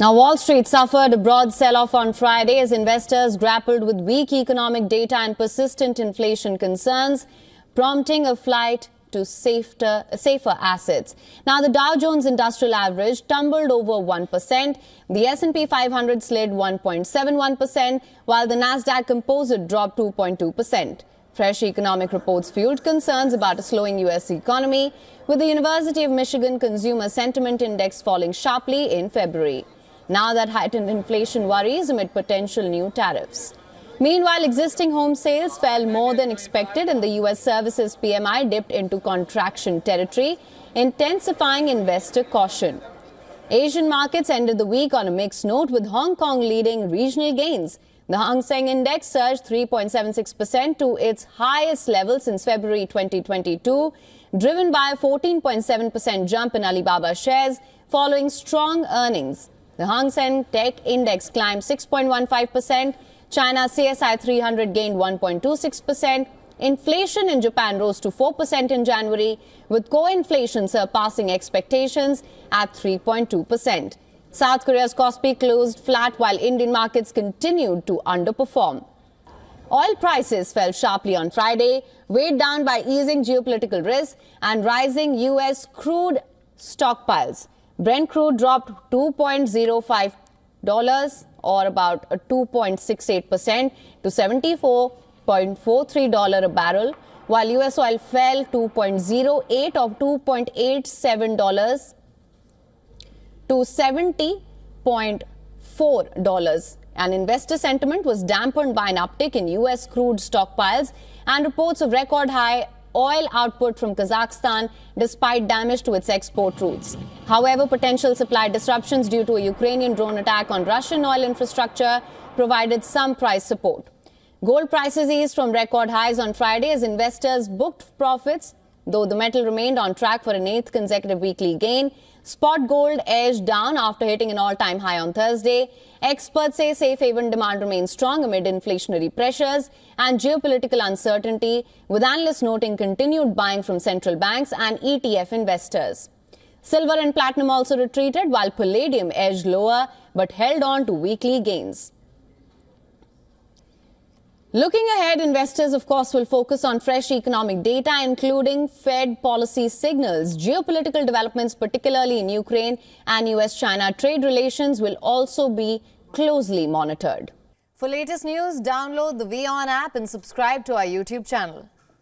Now, Wall Street suffered a broad sell-off on Friday as investors grappled with weak economic data and persistent inflation concerns, prompting a flight to safer assets. Now, the Dow Jones Industrial Average tumbled over 1%. The S&P 500 slid 1.71%, while the Nasdaq Composite dropped 2.2%. Fresh economic reports fueled concerns about a slowing U.S. economy, with the University of Michigan Consumer Sentiment Index falling sharply in February. Now that heightened inflation worries amid potential new tariffs. Meanwhile, existing home sales fell more than expected and the U.S. Services PMI dipped into contraction territory, intensifying investor caution. Asian markets ended the week on a mixed note, with Hong Kong leading regional gains. The Hang Seng Index surged 3.76% to its highest level since February 2022, driven by a 14.7% jump in Alibaba shares following strong earnings. The Hang Seng Tech Index climbed 6.15%. China CSI 300 gained 1.26%. Inflation in Japan rose to 4% in January, with core inflation surpassing expectations at 3.2%. South Korea's Kospi closed flat while Indian markets continued to underperform. Oil prices fell sharply on Friday, weighed down by easing geopolitical risks and rising U.S. crude stockpiles. Brent crude dropped $2.05 or about 2.68% to $74.43 a barrel, while U.S. oil fell 2.08 or $2.87 to $70.4. And investor sentiment was dampened by an uptick in U.S. crude stockpiles and reports of record high oil output from Kazakhstan despite damage to its export routes. However, potential supply disruptions due to a Ukrainian drone attack on Russian oil infrastructure provided some price support. Gold prices eased from record highs on Friday as investors booked profits, though the metal remained on track for an eighth consecutive weekly gain. Spot gold edged down after hitting an all-time high on Thursday. Experts say safe haven demand remains strong amid inflationary pressures and geopolitical uncertainty, with analysts noting continued buying from central banks and ETF investors. Silver and platinum also retreated, while palladium edged lower but held on to weekly gains. Looking ahead, investors, of course, will focus on fresh economic data, including Fed policy signals. Geopolitical developments, particularly in Ukraine and US-China trade relations, will also be closely monitored. For latest news, download the WION app and subscribe to our YouTube channel.